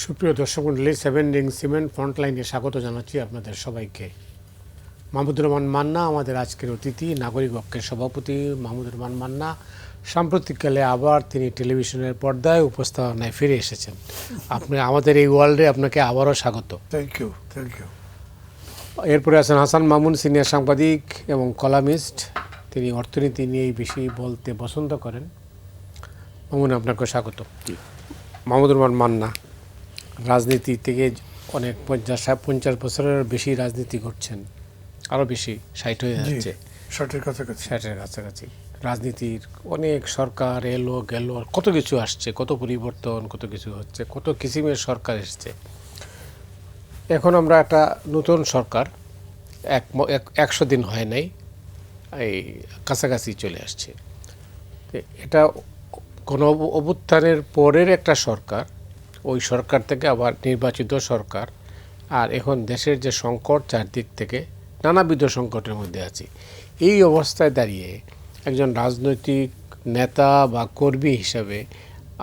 সুপ্রিয় দর্শক মণ্ডলী, সেভেন রিং সিমেন্ট ফ্রন্টলাইনে স্বাগত জানাচ্ছি আপনাদের সবাইকে। মাহমুদুর রহমান মান্না আমাদের আজকের অতিথি, নাগরিক ঐক্যের সভাপতি মাহমুদুর রহমান মান্না সাম্প্রতিককালে আবার তিনি টেলিভিশনের পর্দায় উপস্থাপনায় ফিরে এসেছেন। আপনি আমাদের এই ওয়ার্ল্ডে আপনাকে আবারও স্বাগত। Thank you. এরপরে আছেন হাসান মামুন, সিনিয়র সাংবাদিক এবং কলামিস্ট। তিনি অর্থনীতি নিয়েই বেশি বলতে পছন্দ করেন। মামুন, আপনাকে স্বাগত। মাহমুদুর রহমান মান্না রাজনীতি থেকে অনেক 50 বছরের বেশি রাজনীতি করছেন, আরও বেশি 60 হয়ে যাচ্ছে, 60-এর কাছাকাছি। রাজনীতির অনেক সরকার এলো গেল, কত কিছু আসছে, কত পরিবর্তন, কত কিছু হচ্ছে, কত কিসিমের সরকার এসছে। এখন আমরা একটা নতুন সরকার 100 দিন হয় নাই, এই কাছাকাছি চলে আসছে। এটা কোনো অভ্যুত্থানের পরের একটা সরকার, ওই সরকার থেকে আবার নির্বাচিত সরকার। আর এখন দেশের যে সংকট, চারদিক থেকে নানাবিধ সংকটের মধ্যে আছি। এই অবস্থায় দাঁড়িয়ে একজন রাজনৈতিক নেতা বা কর্মী হিসাবে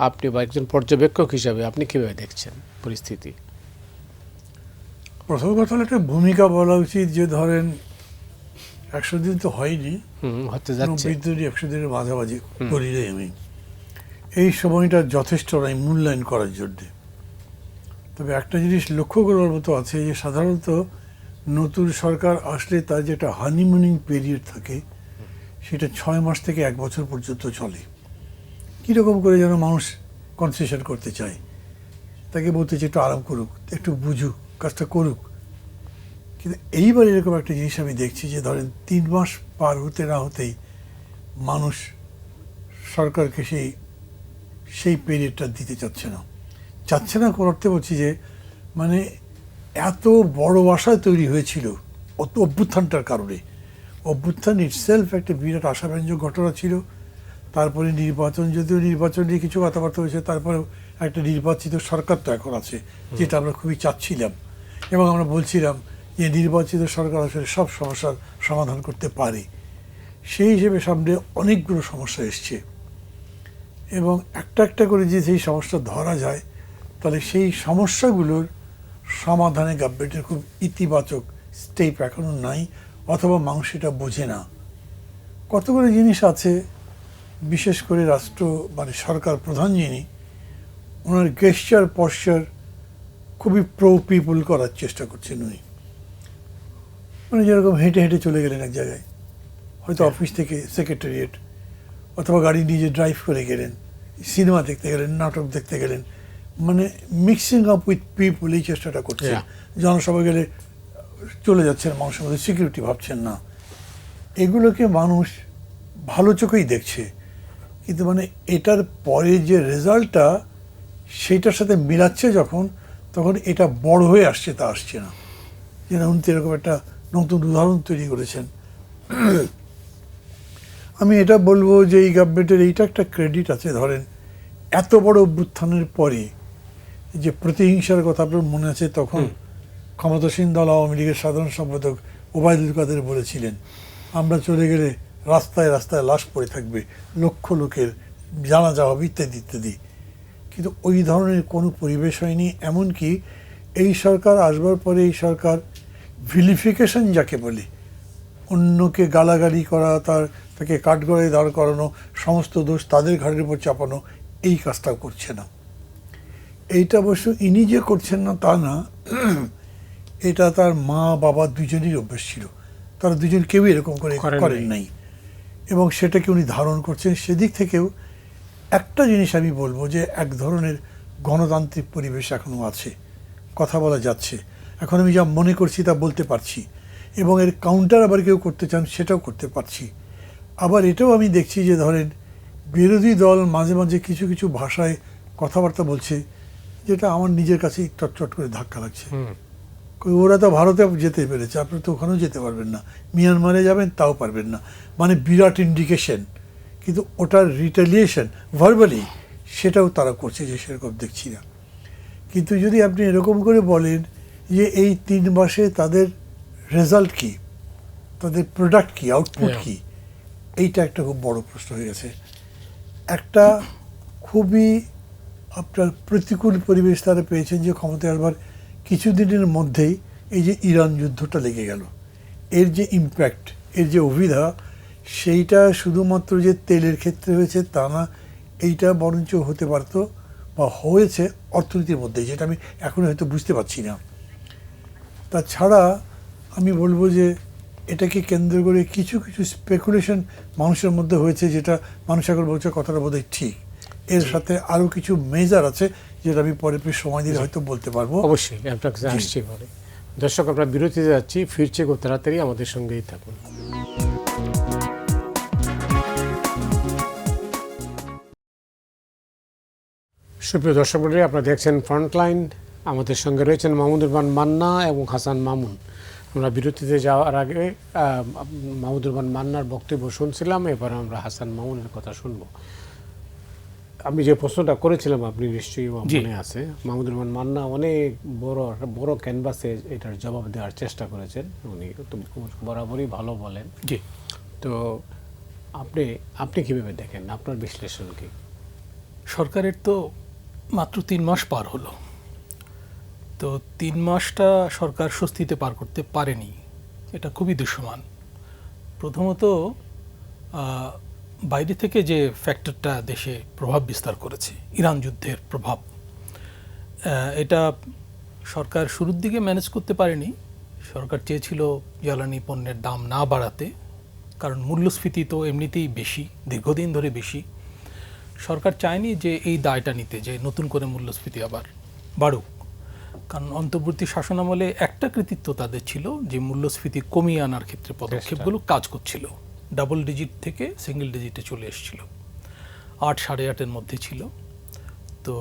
আপনি, বা একজন পর্যবেক্ষক হিসাবে আপনি কীভাবে দেখছেন পরিস্থিতি? প্রথম কথা হলো একটা ভূমিকা বলা উচিত যে ধরেন 100 দিন তো হয়নি, হতে যাচ্ছে 100 দিনের মাঝামাঝি করিলে আমি এই সময়টা যথেষ্ট নয় মূল্যায়ন করার জন্যে। তবে একটা জিনিস লক্ষ্য করার মতো আছে যে সাধারণত নতুন সরকার আসলে তার যেটা হানিমুনিং পিরিয়ড থাকে সেটা 6 মাস থেকে 1 বছর পর্যন্ত চলে। কীরকম করে যেন মানুষ কনসেশন করতে চায়, তাকে বলতে চাই একটু আরাম করুক, একটু বুঝুক, কাজটা করুক। কিন্তু এইবার এরকম একটা জিনিস আমি দেখছি যে ধরেন 3 মাস পার হতে না হতেই মানুষ সরকারকে সেই পিরিয়ডটা দিতে চাচ্ছে না কোন অর্থে বলছি যে মানে এত বড় আশা তৈরি হয়েছিল অভ্যুত্থানটার কারণে। অভ্যুত্থান ইটসেলফ একটা বিরাট আশাব্যঞ্জক ঘটনা ছিল। তারপরে নির্বাচন, যদিও নির্বাচন নিয়ে কিছু কথাবার্তা হয়েছে, তারপরে একটা নির্বাচিত সরকার তো এখন আছে, যেটা আমরা খুবই চাচ্ছিলাম এবং আমরা বলছিলাম যে নির্বাচিত সরকার আসলে সব সমস্যার সমাধান করতে পারে। সেই হিসেবে সামনে অনেকগুলো সমস্যা এসছে এবং একটা করে যে সেই সমস্যা ধরা যায়, তাহলে সেই সমস্যাগুলোর সমাধানে গভর্নমেন্টের খুব ইতিবাচক স্টেপ এখনও নাই, অথবা মানুষ এটা বোঝে না। কতগুলো জিনিস আছে, বিশেষ করে সরকার প্রধান যিনি, ওনার গেস্টার পশ্চার খুবই প্রো পিপল করার চেষ্টা করছেন উনি। মানে যেরকম হেঁটে হেঁটে চলে গেলেন এক জায়গায়, হয়তো অফিস থেকে সেক্রেটারিয়েট, অথবা গাড়ি নিজে ড্রাইভ করে গেলেন, সিনেমা দেখতে গেলেন, নাটক দেখতে গেলেন, মানে মিক্সিং আপ উইথ পিপল, এই চেষ্টাটা করছে। জনসভা গেলে চলে যাচ্ছেন, মানুষের মধ্যে সিকিউরিটি ভাবছেন না। এগুলোকে মানুষ ভালো চোখেই দেখছে, কিন্তু মানে এটার পরে যে রেজাল্টটা সেইটার সাথে মিলাচ্ছে যখন, তখন এটা বড় হয়ে আসছে, তা আসছে না। যেন উনি এরকম একটা নতুন উদাহরণ তৈরি করেছেন। আমি এটা বলবো যে এই গভর্নমেন্টের এইটা একটা ক্রেডিট আছে। ধরেন এত বড় অভ্যুত্থানের পরে যে প্রতিহিংসার কথা আপনার মনে আছে, তখন ক্ষমতাসীন দল আওয়ামী লীগের সাধারণ সম্পাদক ওবায়দুল কাদের বলেছিলেন, আমরা চলে গেলে রাস্তায় রাস্তায় লাশ পড়ে থাকবে, লক্ষ লোকের জানাজা হবে, ইত্যাদি ইত্যাদি। কিন্তু ওই ধরনের কোনো পরিবেশ হয়নি। এমনকি এই সরকার আসবার পরে এই সরকার ভিলিফিকেশন যাকে বলে, অন্যকে গালাগালি করা, তাকে কাঠগড়ায় দাঁড় করানো, সমস্ত দোষ তাদের ঘাড়ের উপর চাপানো, এই কাজটাও করছে না। এইটা অবশ্য ইনি যে করছেন না তা না, এটা তার মা বাবা দুজনেরই অভ্যাস ছিল। তারা দুজন কেউই এরকম করে করেন নাই এবং সেটাকে উনি ধারণ করছেন। সেদিক থেকেও একটা জিনিস আমি বলবো যে এক ধরনের গণতান্ত্রিক পরিবেশ এখনও আছে, কথা বলা যাচ্ছে। এখন আমি যা মনে করছি তা বলতে পারছি, এবং এর কাউন্টার আবার কেউ করতে চান সেটাও করতে পারছি। আবার এটাও আমি দেখছি যে ধরেন বিরোধী দল মাঝে মাঝে কিছু কিছু ভাষায় কথাবার্তা বলছে, যেটা আমার নিজের কাছেই চটচট করে ধাক্কা লাগছে। ওরা তো ভারতে যেতে পেরেছে, আপনারা তো ওখানেও যেতে পারবেন না, মিয়ানমারে যাবেন তাও পারবেন না, মানে বিরাট ইন্ডিকেশন। কিন্তু ওটার রিটেলিয়েশন ভার্বালি সেটাও তারা করছে, যে সেরকম দেখছি না। কিন্তু যদি আপনি এরকম করে বলেন যে এই 3 মাসে তাদের রেজাল্ট কী, তাদের প্রোডাক্ট কী, আউটপুট কী, এইটা একটা খুব বড় প্রশ্ন হয়ে গেছে। একটা খুবই আপনার প্রতিকূল পরিবেশ তারা পেয়েছেন যে ক্ষমতায় আসবার কিছুদিনের মধ্যেই এই যে ইরান যুদ্ধটা লেগে গেল, এর যে ইম্প্যাক্ট, এর যে অভিধা, সেইটা শুধুমাত্র যে তেলের ক্ষেত্রে হয়েছে তা না, এইটা বরঞ্চ হতে পারতো বা হয়েছে অর্থনীতির মধ্যে, যেটা আমি এখন হয়তো বুঝতে পারছি না। তাছাড়া আমি বলবো যে এটাকে কেন্দ্র করে কিছু কিছু স্পেকুলেশন মানুষের মধ্যে হয়েছে, যেটা মানুষ এখন বলছে কথাটা বোধহয় ঠিক। এর সাথে আরও কিছু মেজার আছে যেটা আমি পরে সময় দিলে হয়তো বলতে পারবো। অবশ্যই আপনার কাছে আসছি পরে। দর্শক, আমরা বিরতিতে যাচ্ছি, ফিরছে খুব তাড়াতাড়ি, আমাদের সঙ্গেই থাকুন। সুপ্রিয় দর্শক মণ্ডলী, আপনারা দেখছেন ফ্রন্টলাইন। আমাদের সঙ্গে রয়েছেন মাহমুদুর রহমান মান্না এবং হাসান মামুন। আমরা বিরতিতে যাওয়ার আগে মাহমুদুর রহমান মান্নার বক্তব্য শুনছিলাম, এবার আমরা হাসান মামুনের কথা শুনবো। আমি যে প্রশ্নটা করেছিলাম, আপনি নিশ্চয়ই মনে আছে, মাহমুদুর রহমান মান্না অনেক বড় ক্যানভাসে এটার জবাব দেওয়ার চেষ্টা করেছেন। উনি তো বরাবরই ভালো বলেন। জি, তো আপনি কিভাবে দেখেন, আপনার বিশ্লেষণ কি? সরকারের তো মাত্র 3 মাস পার হলো, তো 3 মাসটা সরকার স্বস্তিতে পার করতে পারেনি, এটা খুবই দৃশ্যমান। প্রথমত বাইরে থেকে যে ফ্যাক্টরটা দেশে প্রভাব বিস্তার করেছে, ইরান যুদ্ধের প্রভাব, এটা সরকার শুরুর দিকে ম্যানেজ করতে পারেনি। সরকার চেয়েছিল জ্বালানি পণ্যের দাম না বাড়াতে, কারণ মূল্যস্ফীতি তো এমনিতেই বেশি, দীর্ঘদিন ধরে বেশি। সরকার চায়নি যে এই দায়টা নিতে, যে নতুন করে মূল্যস্ফীতি আবার বাড়ুক। কারণ অন্তর্বর্তী শাসনামলে একটা কৃতিত্ব তাদের ছিল, যে মূল্যস্ফীতি কমিয়ে আনার ক্ষেত্রে পদক্ষেপগুলো কাজ করছিল। ডাবল ডিজিট থেকে সিঙ্গেল ডিজিটে চলে এসেছিল, 8 সাড়ে 8-এর মধ্যে ছিল। তো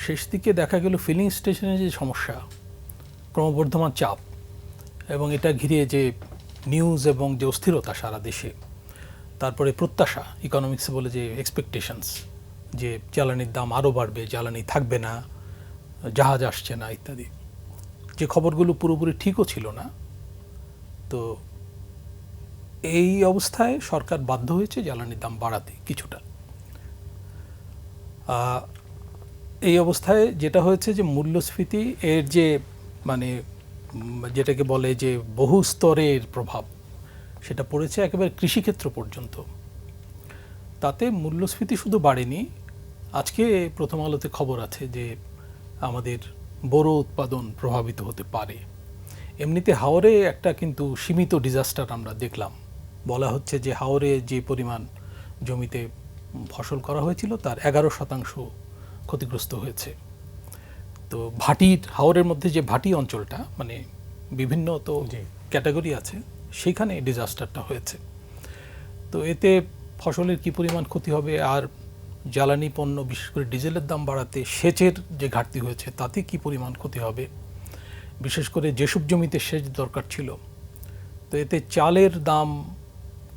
শেষ দিকে দেখা গেল ফিলিং স্টেশনের যে সমস্যা, ক্রমবর্ধমান চাপ, এবং এটা ঘিরে যে নিউজ এবং যে অস্থিরতা সারা দেশে, তারপরে প্রত্যাশা, ইকোনমিক্সে বলে যে এক্সপেকটেশনস, যে জ্বালানির দাম আরও বাড়বে, জ্বালানি থাকবে না, জাহাজ আসছে না ইত্যাদি, যে খবরগুলো পুরোপুরি ঠিকও ছিল না। তো এই অবস্থায় সরকার বাধ্য হয়েছে জ্বালানির দাম বাড়াতে কিছুটা। এই অবস্থায় যেটা হয়েছে যে মূল্যস্ফীতি এর যে মানে যেটাকে বলে যে বহু স্তরের প্রভাব, সেটা পড়েছে একেবারে কৃষিক্ষেত্র পর্যন্ত। তাতে মূল্যস্ফীতি শুধু বাড়েনি, আজকে প্রথম আলোতে খবর আছে যে আমাদের বোরো উৎপাদন প্রভাবিত হতে পারে। এমনিতে হাওরে একটা কিন্তু সীমিত ডিজাস্টার আমরা দেখলাম। বলা হচ্ছে যে হাওরে যে পরিমাণ জমিতে ফসল করা হয়েছিল তার 11% ক্ষতিগ্রস্ত হয়েছে। তো ভাটির, হাওরের মধ্যে যে ভাটি অঞ্চলটা, মানে বিভিন্ন তো ক্যাটাগরি আছে, সেইখানে ডিজাস্টারটা হয়েছে। তো এতে ফসলের কি পরিমাণ ক্ষতি হবে, আর জ্বালানি পণ্য বিশেষ করে ডিজেলের দাম বাড়াতে সেচের যে ঘাটতি হয়েছে তাতে কি পরিমাণ ক্ষতি হবে, বিশেষ করে যেসব জমিতে সেচ দরকার ছিল। তো এতে চালের দাম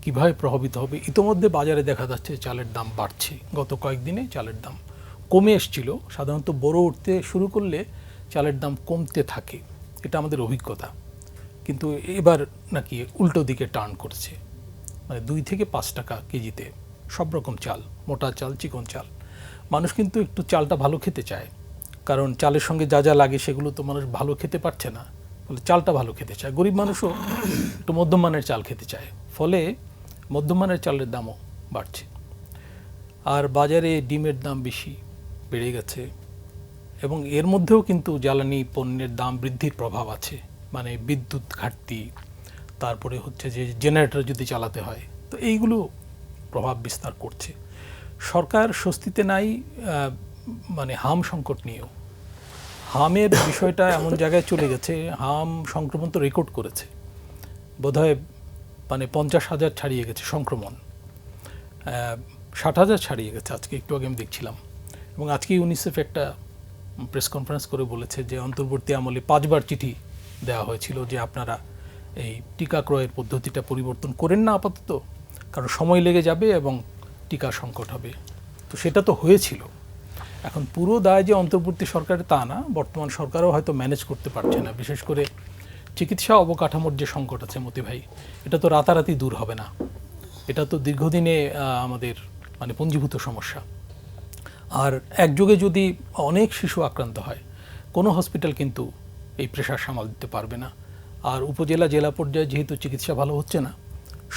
কিভাবে প্রভাবিত হবে। ইতোমধ্যে বাজারে দেখা যাচ্ছে চালের দাম বাড়ছে, গত কয়েকদিনে চালের দাম কমে এসেছিল। সাধারণত বড় উঠতে শুরু করলে চালের দাম কমতে থাকে, এটা আমাদের অভিজ্ঞতা। কিন্তু এবার নাকি উল্টো দিকে টার্ন করছে, মানে 2 থেকে 5 টাকা কেজিতে সব রকম চাল, মোটা চাল, চিকন চাল। মানুষ কিন্তু একটু চালটা ভালো খেতে চায়, কারণ চালের সঙ্গে যা যা লাগে সেগুলো তো মানুষ ভালো খেতে পারছে না, ফলে চালটা ভালো খেতে চায়। গরিব মানুষও একটু মধ্যম মানের চাল খেতে চায়, ফলে মধ্যম মানের চালের দামও বাড়ছে। আর বাজারে ডিমের দাম বেশি বেড়ে গেছে, এবং এর মধ্যেও কিন্তু জ্বালানি পণ্যের দাম বৃদ্ধির প্রভাব আছে, মানে বিদ্যুৎ ঘাটতি, তারপরে হচ্ছে যে জেনারেটর যদি চালাতে হয়, তো এইগুলো প্রভাব বিস্তার করছে। সরকার স্বস্তিতে নাই মানে হাম সংকট নিয়েও। হামের বিষয়টা এমন জায়গায় চলে গেছে, হাম সংক্রমণ তো রেকর্ড করেছে, বোধহয় মানে 50,000 ছাড়িয়ে গেছে সংক্রমণ, 60,000 ছাড়িয়ে গেছে আজকে, একটু আগে আমি দেখছিলাম। এবং আজকে ইউনিসেফ একটা প্রেস কনফারেন্স করে বলেছে যে অন্তর্বর্তী আমলে 5 বার চিঠি দেওয়া হয়েছিল যে আপনারা এই টিকা ক্রয়ের পদ্ধতিটা পরিবর্তন করেন না আপাতত, কারণ সময় লেগে যাবে এবং টিকা সংকট হবে। তো সেটা তো হয়েছিল। এখন পুরো দায় যে অন্তর্বর্তী সরকারের তা না, বর্তমান সরকারও হয়তো ম্যানেজ করতে পারছে না। বিশেষ করে চিকিৎসা অবকাঠামোর যে সংকট আছে মতি ভাই, এটা তো রাতারাতি দূর হবে না, এটা তো দীর্ঘদিনে আমাদের মানে পুঞ্জীভূত সমস্যা। আর একযোগে যদি অনেক শিশু আক্রান্ত হয়, কোনো হসপিটাল কিন্তু এই প্রেশার সামাল দিতে পারবে না। আর উপজেলা জেলা পর্যায়ে যেহেতু চিকিৎসা ভালো হচ্ছে না,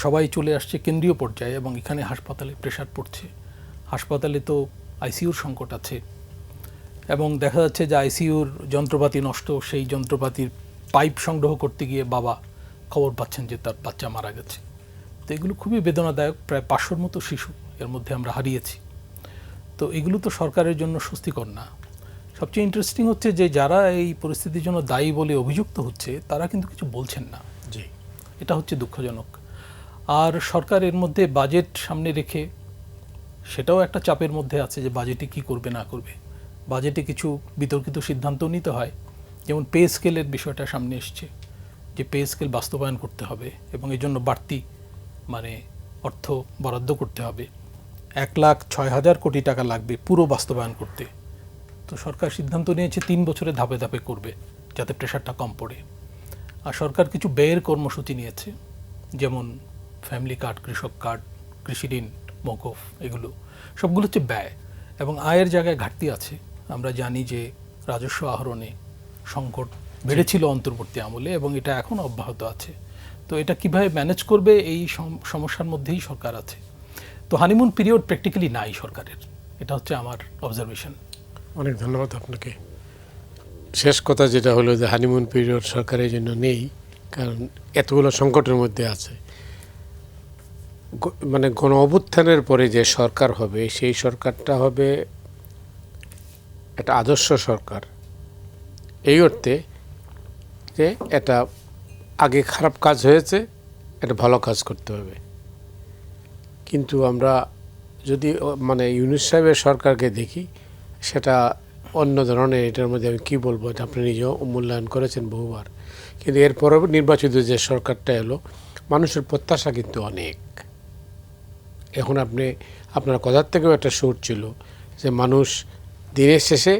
সবাই চলে আসছে কেন্দ্রীয় পর্যায়ে, এবং এখানে হাসপাতালে প্রেশার পড়ছে। হাসপাতালে তো আইসিইউর সংকট আছে, এবং দেখা যাচ্ছে যে আইসিইউর যন্ত্রপাতি নষ্ট, সেই যন্ত্রপাতির পাইপ সংগ্রহ করতে গিয়ে বাবা খবর পাচ্ছেন যে তার বাচ্চা মারা গেছে। তো এগুলো খুবই বেদনাদায়ক। প্রায় 500-র মতো শিশু এর মধ্যে আমরা হারিয়েছি। তো এগুলো তো সরকারের জন্য স্বস্তিকর না। সবচেয়ে ইন্টারেস্টিং হচ্ছে যে যারা এই পরিস্থিতির জন্য দায়ী বলে অভিযুক্ত হচ্ছে, তারা কিন্তু কিছু বলছেন না। জি, এটা হচ্ছে দুঃখজনক। আর সরকার এর মধ্যে বাজেট সামনে রেখে সেটাও একটা চাপের মধ্যে আছে যে বাজেটে কি করবে না করবে। বাজেটে কিছু বিতর্কিত সিদ্ধান্ত নিতে হয়, যেমন পে স্কেলের বিষয়টা সামনে এসছে, যে পে স্কেল বাস্তবায়ন করতে হবে এবং এই জন্য বাড়তি অর্থ বরাদ্দ করতে হবে। 1,06,000 কোটি টাকা লাগবে পুরো বাস্তবায়ন করতে। তো সরকার সিদ্ধান্ত নিয়েছে 3 বছরে ধাপে ধাপে করবে, যাতে প্রেশারটা কম পড়ে। আর সরকার কিছু ব্যয়ের কর্মসূচি নিয়েছে, যেমন ফ্যামিলি কার্ড, কৃষক কার্ড, কৃষি ঋণ মওকুফ, এগুলো সবগুলো হচ্ছে ব্যয়, এবং আয়ের জায়গায় ঘাটতি আছে। আমরা জানি যে রাজস্ব আহরণে সংকট বেড়েছিল অন্তর্বর্তী আমলে, এবং এটা এখন অব্যাহত আছে। তো এটা কিভাবে ম্যানেজ করবে, এই সমস্যার মধ্যেই সরকার আছে। তো হানিমুন পিরিয়ড প্র্যাকটিক্যালি নাই সরকারের, এটা হচ্ছে আমার অবজারভেশন। অনেক ধন্যবাদ আপনাকে। শেষ কথা যেটা হলো যে হানিমুন পিরিয়ড সরকারের জন্য নেই, কারণ এতগুলো সংকটের মধ্যে আছে। গণ অভ্যুত্থানের পরে যে সরকার হবে, সেই সরকারটা হবে একটা আদর্শ সরকার, এই অর্থে যে এটা আগে খারাপ কাজ হয়েছে, এটা ভালো কাজ করতে হবে। কিন্তু আমরা যদি ইউনূস সাহেবের সরকারকে দেখি, সেটা অন্য ধরনের। এটার মধ্যে আমি কী বলবো, এটা আপনি নিজেও মূল্যায়ন করেছেন বহুবার। কিন্তু এরপরেও নির্বাচিত যে সরকারটা এলো, মানুষের প্রত্যাশা কিন্তু অনেক। এখন আপনার কথার থেকেও একটা সুর ছিল যে মানুষ দিনের শেষে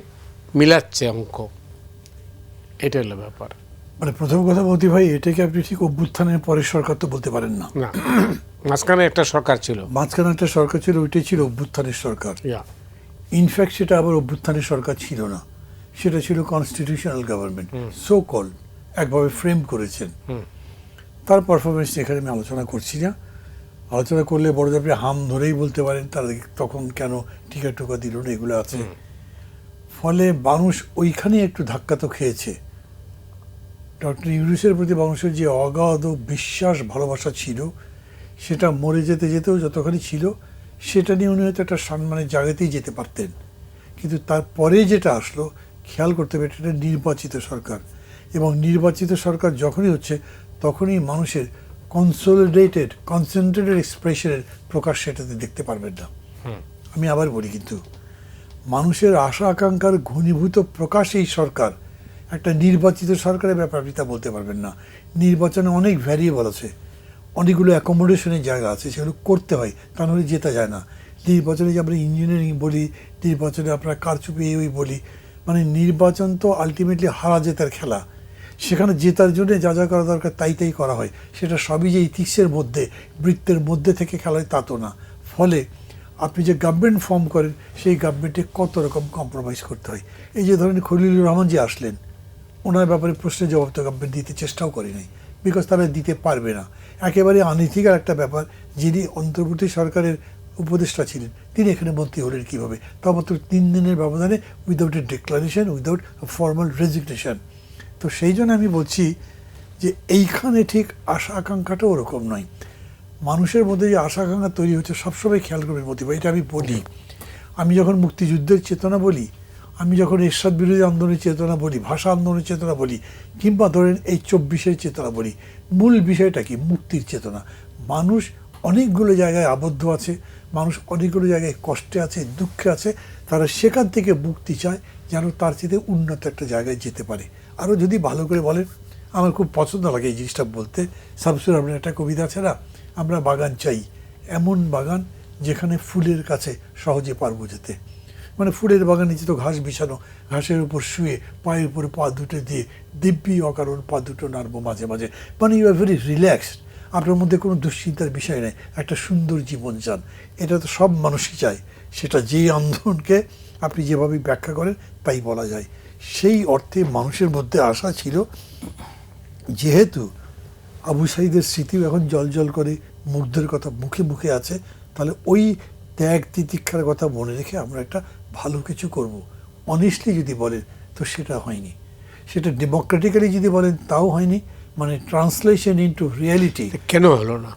মিলাচ্ছে অঙ্ক, এটা হলো ব্যাপার। প্রথম কথা মতি ভাই, এটাকে আপনি ঠিক অভ্যুত্থানের পরের সরকার তো বলতে পারেন না। না, মাঝখানে একটা সরকার ছিল, ওইটাই ছিল অভ্যুত্থানের সরকার। ইনফ্যাক্ট সেটা আবার অভ্যুত্থানের সরকার ছিল না, সেটা ছিল কনস্টিটিউশনাল গভর্নমেন্ট, সো কল একভাবে ফ্রেম করেছেন। তার পারফরমেন্স এখানে আমি আলোচনা করছি না। আলোচনা করলে বড় আপনি হাম ধরেই বলতে পারেন তারা তখন কেন টিকা টোকা দিল না, এগুলো আছে। ফলে মানুষ ওইখানে একটু ধাক্কা তো খেয়েছে। ডক্টর ইউনূসের প্রতি মানুষের যে অগাধ বিশ্বাস ভালোবাসা ছিল, সেটা মরে যেতে যেতেও যতখানি ছিল, সেটা নিয়ে উনি হয়তো একটা সম্মানের জায়গাতেই যেতে পারতেন। কিন্তু তারপরে যেটা আসলো, খেয়াল করতে হবে এটা নির্বাচিত সরকার, এবং নির্বাচিত সরকার যখনই হচ্ছে তখনই মানুষের কনসেন্ট্রেটেড এক্সপ্রেশনের প্রকাশ সেটাতে দেখতে পারবেন না। আমি আবার বলি, কিন্তু মানুষের আশা আকাঙ্ক্ষার ঘনীভূত প্রকাশ এই সরকার, একটা নির্বাচিত সরকারের ব্যাপার আপনি তা বলতে পারবেন না। নির্বাচনে অনেক ভ্যারিয়েবল আছে, অনেকগুলো অ্যাকোমোডেশনের জায়গা আছে, সেগুলো করতে হয়, তা নাহলে জেতা যায় না। নির্বাচনে যে আমরা ইঞ্জিনিয়ারিং বলি, নির্বাচনে আমরা কারচুপি ওই বলি, নির্বাচন তো আলটিমেটলি হারা জেতার খেলা। সেখানে জেতার জন্য যা যা করা দরকার তাই করা হয়। সেটা সবই যে ইথিক্সের মধ্যে, বৃত্তের মধ্যে থেকে খেলা হয় তা তো না। ফলে আপনি যে গভর্নমেন্ট ফর্ম করেন, সেই গভর্নমেন্টে কত রকম কম্প্রোমাইজ করতে হয়। এই যে ধরেন খলিলুর রহমান যে আসলেন, ওনার ব্যাপারে প্রশ্নের জবাব তো গভর্নমেন্ট দিতে চেষ্টাও করে নাই, বিকজ তারা দিতে পারবে না। একেবারে আনইথিক্যাল একটা ব্যাপার। যিনি অন্তর্বর্তী সরকারের উপদেষ্টা ছিলেন, তিনি এখানে মন্ত্রী হলেন কীভাবে, তা মাত্র 3 দিনের ব্যবধানে, without a declaration, without formal resignation. তো সেই জন্য আমি বলছি যে এইখানে ঠিক আশা আকাঙ্ক্ষাটাও ওরকম নয়। মানুষের মধ্যে যে আশা আকাঙ্ক্ষা তৈরি হচ্ছে, সবসময় খেয়াল করবেন মতিবা, এটা আমি বলি। আমি যখন মুক্তিযুদ্ধের চেতনা বলি, আমি যখন এরশাদ বিরোধী আন্দোলনের চেতনা বলি, ভাষা আন্দোলনের চেতনা বলি, কিংবা ধরেন এই 24-এর চেতনা বলি, মূল বিষয়টা কি? মুক্তির চেতনা। মানুষ অনেকগুলো জায়গায় আবদ্ধ আছে, মানুষ অনেকগুলো জায়গায় কষ্টে আছে, দুঃখে আছে, তারা সেখান থেকে মুক্তি চায়, যেন তার চেয়ে উন্নত একটা জায়গায় যেতে পারে। আরও যদি ভালো করে বলেন, আমার খুব পছন্দ লাগে এই জিনিসটা বলতে। শামসুর রহমানের একটা কবিতা আছে না, আমরা বাগান চাই, এমন বাগান যেখানে ফুলের কাছে সহজে পারবো যেতে। ফুলের বাগান নিচে তো ঘাস বিছানো, ঘাসের উপর শুয়ে পায়ের উপরে পা দুটো দিয়ে দিব্যি অকারণ পা দুটো নাড়বো মাঝে মাঝে। ইউ আর ভেরি রিল্যাক্সড, আপনার মধ্যে কোনো দুশ্চিন্তার বিষয় নেই, একটা সুন্দর জীবন চান। এটা তো সব মানুষই চায়। সেটা যেই আন্দোলনকে আপনি যেভাবে ব্যাখ্যা করেন তাই বলা যায়। সেই অর্থে মানুষের মধ্যে আশা ছিল, যেহেতু আবু সাঈদের স্মৃতিও এখন জল করে মুগ্ধের কথা মুখে মুখে আছে, তাহলে ওই ত্যাগ তিতিক্ষার কথা মনে রেখে আমরা একটা ভালো কিছু করব। অনেস্টলি যদি বলেন তো সেটা হয়নি, সেটা ডেমোক্রেটিক্যালি যদি বলেন তাও হয়নি, মানে ট্রান্সলেশন ইনটু রিয়ালিটি কেন হলো না?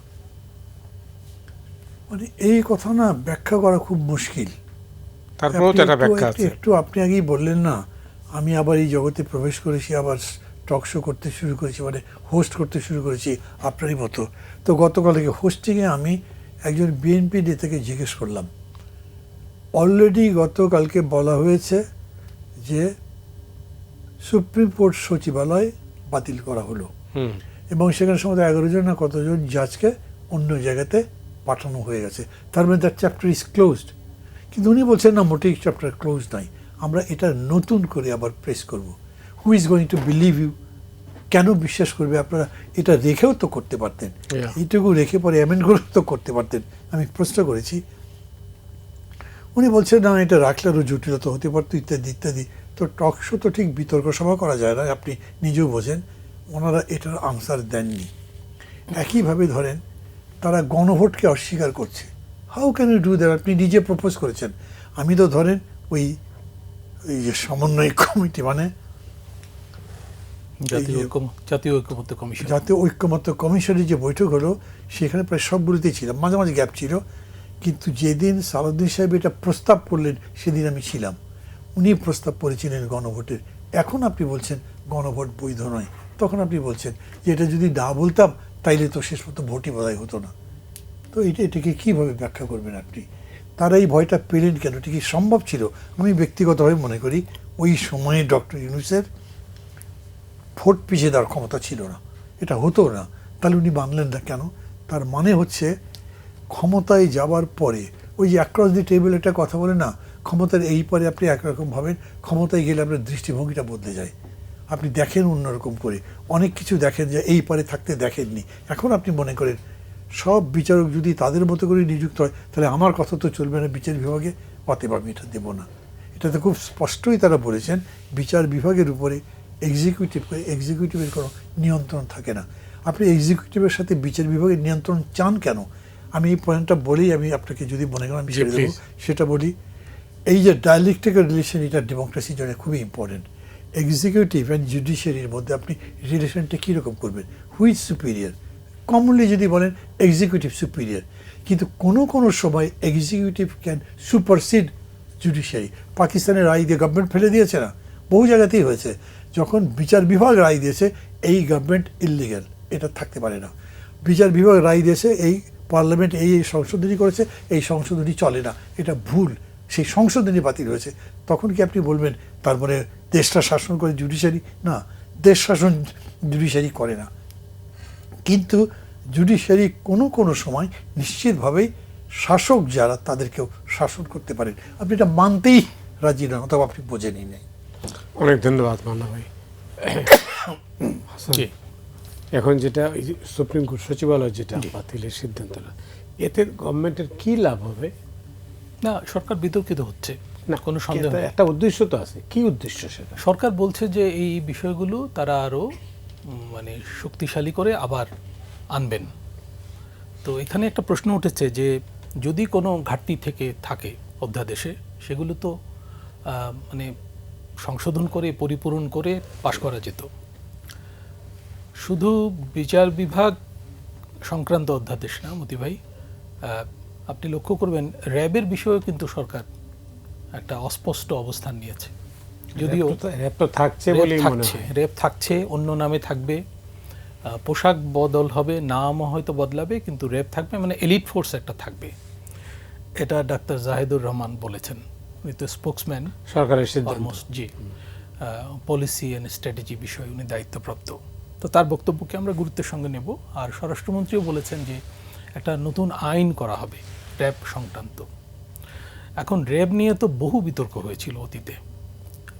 মানে এই কথা না ব্যাখ্যা করা খুব মুশকিল। তারপরেও তো একটা ব্যাখ্যা আছে। একটু আপনি আগেই বললেন না, আমি আবার এই জগতে প্রবেশ করেছি, আবার টক শো করতে শুরু করেছি, মানে হোস্ট করতে শুরু করেছি আপনারই মতো। তো গতকালকে হোস্টিংয়ে আমি একজন বিএনপি নেতাকে জিজ্ঞেস করলাম, অলরেডি গতকালকে বলা হয়েছে যে সুপ্রিম কোর্ট সচিবালয় বাতিল করা হলো হুম, এবং সেখানে সম্ভবত 11 জন না কতজন জাজকে অন্য জায়গাতে পাঠানো হয়ে গেছে, তার মানে দ্যাট চ্যাপ্টার ইজ ক্লোজড। কিন্তু উনি বলছেন না, মোটেই চ্যাপ্টার ক্লোজ নাই, আমরা এটা নতুন করে আবার প্রেস করব। Who is going to believe you? কেন বিশ্বাস করবে? আপনারা এটা রেখেও তো করতে পারতেন, Yeah. এইটুকু রেখে পরে অ্যামেন্ড করেও তো করতে পারতেন। আমি প্রশ্ন করেছি, উনি বলছেন না এটা রাখলে আরও জটিলতা হতে পারতো ইত্যাদি ইত্যাদি। তো টক শো তো ঠিক বিতর্ক সভা করা যায় না, আপনি নিজেও বোঝেন। ওনারা এটার আনসার দেননি। একইভাবে ধরেন তারা গণভোটকে অস্বীকার করছে। How can you do that? আপনি নিজে প্রপোজ করেছেন। আমি তো ধরেন ওই যে সমন্বয় কমিটি, মানে জাতীয় ঐক্যমত্য কমিশন, জাতীয় ঐক্যমত্য কমিশনের যে বৈঠক হলো সেখানে প্রায় সবগুলোতেই ছিলাম, মাঝে মাঝে গ্যাপ ছিল। কিন্তু যেদিন সালাউদ্দিন সাহেব এটা প্রস্তাব করলেন সেদিন আমি ছিলাম। উনি প্রস্তাব করেছিলেন গণভোটের। এখন আপনি বলছেন গণভোট বৈধ নয়, তখন আপনি বলছেন যে এটা যদি না বলতাম তাইলে তো শেষ পর্যন্ত ভোটই বোধহয় হতো না। তো এটাকে কীভাবে ব্যাখ্যা করবেন আপনি? তারা এই ভয়টা পেলেন কেন? এটা কি সম্ভব ছিল? আমি ব্যক্তিগতভাবে মনে করি ওই সময়ে ডক্টর ইউনূসের ভোট পিছিয়ে দেওয়ার ক্ষমতা ছিল না, এটা হতো না। তাহলে উনি মানলেন না কেন? তার মানে হচ্ছে ক্ষমতায় যাবার পরে ওই যে অ্যাক্রস দি টেবিল একটা কথা বলে না, ক্ষমতার এই পরে আপনি একরকম ভাবেন, ক্ষমতায় গেলে আপনার দৃষ্টিভঙ্গিটা বদলে যায়, আপনি দেখেন অন্যরকম করে, অনেক কিছু দেখেন যে এই পারে থাকতে দেখেননি। এখন আপনি মনে করেন সব বিচারক যদি তাদের মতো করে নিযুক্ত হয় তাহলে আমার কথা তো চলবে না বিচার বিভাগে, অতএব আমি এটা দেবো না। এটাতে খুব স্পষ্টই তারা বলেছেন বিচার বিভাগের উপরে এক্সিকিউটিভের কোনো নিয়ন্ত্রণ থাকে না। আপনি এক্সিকিউটিভের সাথে বিচার বিভাগের নিয়ন্ত্রণ চান কেন? আমি এই পয়েন্টটা বলেই আমি আপনাকে যদি মনে করেন আমি ছেড়ে দেবো, সেটা বলি। এই যে ডায়ালেকটিক্যাল রিলেশন, এটা ডেমোক্রেসির জন্য খুবই ইম্পর্টেন্ট। এক্সিকিউটিভ অ্যান্ড জুডিশিয়ারির মধ্যে আপনি রিলেশনটা কীরকম করবেন? Which superior? কমনলি যদি বলেন এক্সিকিউটিভ সুপিরিয়র, কিন্তু কোনো সময় এক্সিকিউটিভ ক্যান সুপারসিড জুডিশিয়ারি। পাকিস্তানের রায় দিয়ে গভর্নমেন্ট ফেলে দিয়েছে না, বহু জায়গাতেই হয়েছে। যখন বিচার বিভাগ রায় দিয়েছে এই গভর্নমেন্ট ইললিগ্যাল, এটা থাকতে পারে না। বিচার বিভাগ রায় দিয়েছে এই পার্লামেন্ট এই সংশোধনী করেছে, এই সংশোধনী চলে না, এটা ভুল, সেই সংশোধনী বাতিল হয়েছে। তখন কি আপনি বলবেন তারপরে দেশটা শাসন করে জুডিশিয়ারি? না, দেশ শাসন জুডিশিয়ারি করে না। কিন্তু জুডিশিয়ারি কোনো সময় নিশ্চিতভাবেই শাসক যারা তাদেরকেও শাসন করতে পারেন। আপনি এটা মানতেই রাজি নন, অথবা আপনি বোঝেনই নেই। অনেক ধন্যবাদ মান্না ভাই। হাসান, এখন যেটা ওই যে সুপ্রিম কোর্ট সচিবালয় যেটা বাতিলের সিদ্ধান্তটা, এতে গভর্নমেন্টের কি লাভ হবে? না, সরকার বিতর্কিত হচ্ছে, না, কোনো সন্দেহ নেই। একটা উদ্দেশ্য তো আছে। কি উদ্দেশ্য সেটা? সরকার বলছে যে এই বিষয়গুলো তারা আরও মানে শক্তিশালী করে আবার আনবেন। তো এখানে একটা প্রশ্ন উঠেছে যে যদি কোনো ঘাটতি থেকে থাকে অধ্যাদেশে, সেগুলো তো মানে সংশোধন করে পরিপূরণ করে পাশ করা যেত। শুধু বিচার বিভাগ সংক্রান্ত অধ্যাদেশ না মতি ভাই, আপনি লক্ষ্য করবেন র্যাবের বিষয়েও কিন্তু সরকার একটা অস্পষ্ট অবস্থান নিয়েছে। যদিও র্যাব তো থাকছে বলেই মনে হয়। র্যাব থাকছে, অন্য নামে থাকবে, পোশাক বদল হবে, নামও হয়তো বদলাবে, কিন্তু র্যাব থাকবে, মানে এলিট ফোর্স একটা থাকবে। এটা ডাক্তার জাহিদুর রহমান বলেছেন, উনি তো স্পোক্সম্যান সরকারের সিদ্ধান্ত। Almost, G, policy and strategy বিষয়ে উনি দায়িত্বপ্রাপ্ত। তো তার বক্তব্যকে আমরা গুরুত্বের সঙ্গে নেব। আর স্বরাষ্ট্রমন্ত্রীও বলেছেন যে একটা নতুন আইন করা হবে র্যাব সংক্রান্ত। এখন র্যাব নিয়ে তো বহু বিতর্ক হয়েছিল অতীতে।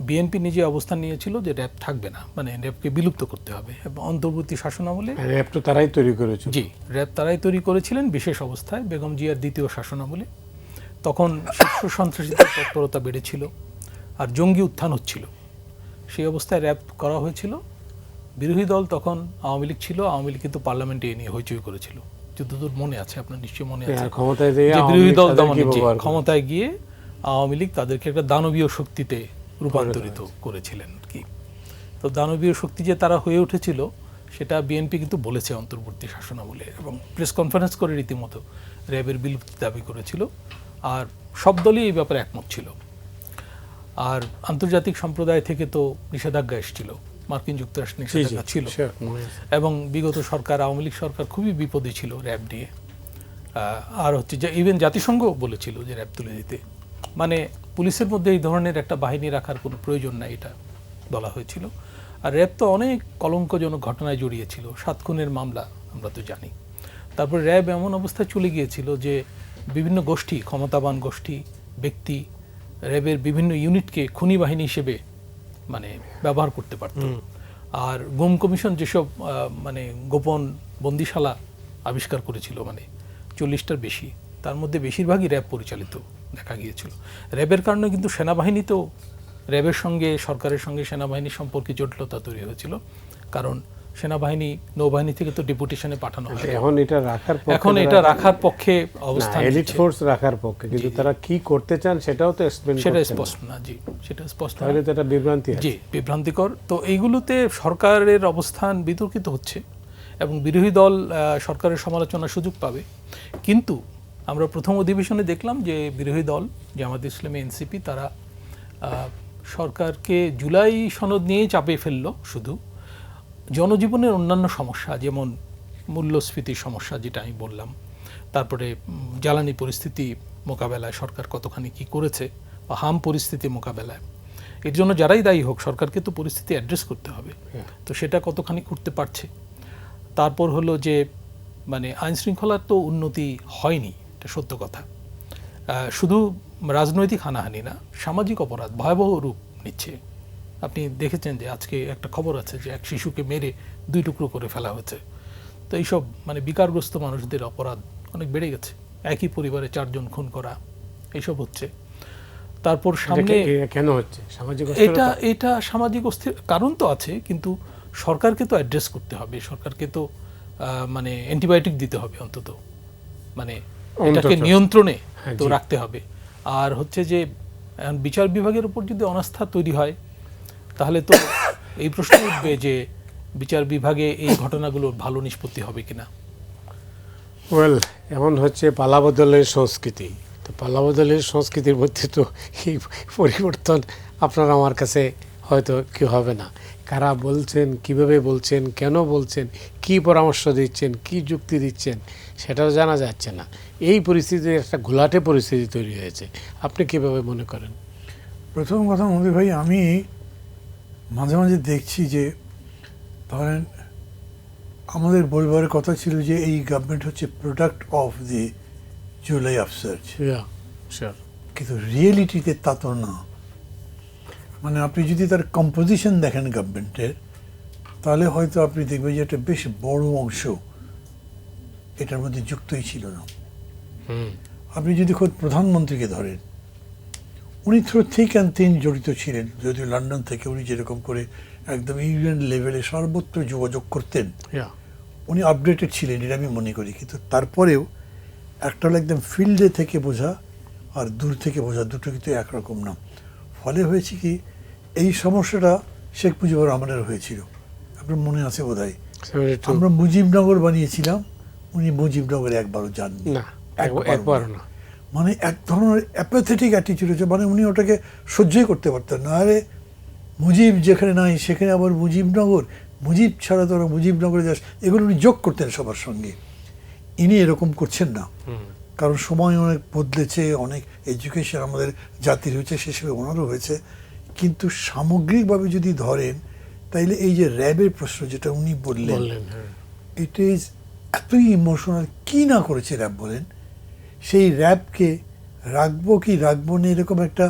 বিএনপি নিজে অবস্থান নিয়েছিল যে র্যাব থাকবে না, মানে র্যাবকে বিলুপ্ত করতে হবে, এবং অন্তর্বর্তী শাসনামলে র্যাব তো তারাই তৈরি করেছে। জি, র্যাব তারাই তৈরি করেছিলেন বিশেষ অবস্থায় বেগম জিয়ার দ্বিতীয় শাসনামলে। তখন শীর্ষ সন্ত্রাসীদের তৎপরতা বেড়েছিল আর জঙ্গি উত্থান হচ্ছিল। সেই অবস্থায় র্যাব করা হয়েছিল। বিরোধী দল তখন আওয়ামী লীগ ছিল, আওয়ামী লীগ কিন্তু পার্লামেন্টে এ নিয়ে হইচই করেছিল, যতদূর মনে আছে, আপনার নিশ্চয়ই মনে আছে। ক্ষমতায় দিয়ে যে আওয়ামী বিরোধী লীগ দল তাদেরকে দমনে ব্যবহার করে। ক্ষমতায় গিয়ে আওয়ামী লীগ তাদেরকে একটা দানবীয় শক্তিতে রূপান্তরিত করেছিলেন আর কি। তো দানবীয় শক্তি যে তারা হয়ে উঠেছিল সেটা বিএনপি কিন্তু বলেছে অন্তর্বর্তী শাসনামলে, এবং প্রেস কনফারেন্স করে রীতিমতো র্যাবের বিলুপ্তি দাবি করেছিল। আর সব দলই এই ব্যাপারে একমত ছিল। আর আন্তর্জাতিক সম্প্রদায় থেকে তো নিষেধাজ্ঞা এসেছিল, মার্কিন যুক্তরাষ্ট্র নিষেধাজ্ঞা ছিল, এবং বিগত সরকার আওয়ামী লীগ সরকার খুবই বিপদে ছিল র্যাব নিয়ে। আর হচ্ছে যে ইভেন জাতিসংঘ বলেছিল যে র্যাব তুলে দিতে, মানে পুলিশের মধ্যে এই ধরনের একটা বাহিনী রাখার কোনো প্রয়োজন নাই, এটা বলা হয়েছিল। আর র্যাব তো অনেক কলঙ্কজনক ঘটনায় জড়িয়েছিল, 7 খুনের মামলা আমরা তো জানি। তারপর র্যাব এমন অবস্থায় চলে গিয়েছিল যে বিভিন্ন গোষ্ঠী, ক্ষমতাবান গোষ্ঠী, ব্যক্তি র্যাবের বিভিন্ন ইউনিটকে খুনি বাহিনী হিসেবে মানে ব্যবহার করতে পারত। আর গুম কমিশন যেসব মানে গোপন বন্দিশালা আবিষ্কার করেছিল, মানে 40টার বেশি, তার মধ্যে বেশিরভাগই র্যাব পরিচালিত দেখা গিয়েছিল। র্যাবের কারণে কিন্তু সেনাবাহিনী তো, র্যাবের সঙ্গে সরকারের সঙ্গে সেনাবাহিনীর সম্পর্কে জটিলতা তৈরি হয়েছিল, কারণ সেনাবাহিনী নৌবাহিনী থেকে তো ডেপুটেশনে পাঠানো হয়। এখন এটা রাখার পক্ষে অবস্থান, এলিট ফোর্স রাখার পক্ষে, কিন্তু তারা কি করতে চান সেটাও তো সেটা স্পষ্ট না। জি, সেটা স্পষ্ট না, তাহলে তো এটা বিভ্রান্তি। জি, বিভ্রান্তিকর। তো এইগুলোতে সরকারের অবস্থান বিতর্কিত হচ্ছে এবং বিরোধী দল সরকারের সমালোচনার সুযোগ পাবে। কিন্তু আমরা প্রথম অধিবেশনে দেখলাম যে বিরোধী দল জামায়াতে ইসলামী, এনসিপি, তারা সরকারকে জুলাই সনদ নিয়েই চাপে ফেললো। শুধু জনজীবনের অন্যান্য সমস্যা, যেমন মূল্যস্ফীতির সমস্যা যেটা আমি বললাম, তারপরে জ্বালানি পরিস্থিতি মোকাবেলায় সরকার কতখানি কি করেছে, বা হাম পরিস্থিতি মোকাবেলায়, এর জন্য যারাই দায়ী হোক সরকারকে তো পরিস্থিতি অ্যাড্রেস করতে হবে, তো সেটা কতখানি করতে পারছে। তারপর হলো যে মানে আইন শৃঙ্খলার তো উন্নতি হয়নি, এটা সত্য কথা। শুধু রাজনৈতিক হানাহানি না, সামাজিক অপরাধ ভয়াবহ রূপ নিচ্ছে। আপনি দেখেছেন যে আজকে একটা খবর আছে যে এক শিশুকে মেরে 2 টুকরো করে ফেলা হয়েছে। তো এইসব মানে বিকারগ্রস্ত মানুষদের অপরাধ অনেক বেড়ে গেছে। একই পরিবারে 4 জন খুন করা, এইসব হচ্ছে। তারপর সামনে কেন হচ্ছে সামাজিক এটা সামাজিক অস্থির কারণ তো আছে, কিন্তু সরকারকে তো অ্যাড্রেস করতে হবে, সরকারকে তো মানে অ্যান্টিবায়োটিক দিতে হবে অন্তত, মানে এটাকে নিয়ন্ত্রণে তো রাখতে হবে। আর হচ্ছে যে বিচার বিভাগের উপর যদি অনাস্থা তৈরি হয় তাহলে তো এই প্রশ্ন উঠবে যে বিচার বিভাগে এই ঘটনাগুলোর ভালো নিষ্পত্তি হবে কিনা। এমন হচ্ছে পালাবদলের সংস্কৃতি। তো পালাবদলের সংস্কৃতির মধ্যে তো এই পরিবর্তন আপনার আমার কাছে হয়তো কি হবে না। কারা বলছেন, কিভাবে বলছেন, কেন বলছেন, কি পরামর্শ দিচ্ছেন, কি যুক্তি দিচ্ছেন, সেটাও জানা যাচ্ছে না। এই পরিস্থিতির একটা ঘোলাটে পরিস্থিতি তৈরি হয়েছে। আপনি কিভাবে মনে করেন? প্রথম কথা মোদি ভাই, আমি মাঝে মাঝে দেখছি যে ধরেন আমাদের বলবার কথা ছিল যে এই গভর্নমেন্ট হচ্ছে প্রোডাক্ট অফ দি জুলাই আফসার্জ, কিন্তু রিয়েলিটিতে তা তো না। মানে আপনি যদি তার কম্পোজিশন দেখেন গভর্নমেন্টের, তাহলে হয়তো আপনি দেখবেন যে একটা বেশ বড় অংশ এটার মধ্যে যুক্তই ছিল না। আপনি যদি খোদ প্রধানমন্ত্রীকে ধরেন, উনি থ্রু থিক অ্যান্ড থিন জড়িত ছিলেন, যদিও লন্ডন থেকে উনি যেরকম করে একদম ইউনিয়ন লেভেলে সর্বত্র যোগাযোগ করতেন, উনি আপডেটেড ছিলেন, এটা আমি মনে করি। কিন্তু তারপরেও একটা হলো একদম ফিল্ডে থেকে বোঝা আর দূর থেকে বোঝা, দুটো কিন্তু একরকম না। ফলে হয়েছে কি, এই সমস্যাটা শেখ মুজিবুর রহমানের হয়েছিল, আপনার মনে আছে বোধহয়। আমরা মুজিবনগর বানিয়েছিলাম, উনি মুজিবনগরে একবারও যাননি, একবার না। মানে এক ধরনের অ্যাপাথেটিক অ্যাটিটিউড হচ্ছে, মানে উনি ওটাকে সহ্যই করতে পারতেন না। আরে মুজিব যেখানে নাই সেখানে আবার মুজিবনগর, মুজিব ছাড়া তো মুজিবনগরে যাস, এগুলো উনি যোগ করতেন সবার সঙ্গে। ইনি এরকম করছেন না, কারণ সময় অনেক বদলেছে, অনেক এডুকেশন আমাদের জাতির হয়েছে, সে হিসেবে ওনারও হয়েছে। কিন্তু সামগ্রিকভাবে যদি ধরেন, তাইলে এই যে র্যাবের প্রশ্ন যেটা উনি বললেন, ইট ইজ এতই ইমোশনাল। কি না করেছে র্যাব বলেন, সেই র্যাবকে রাখবো কি রাখবো না, এরকম একটা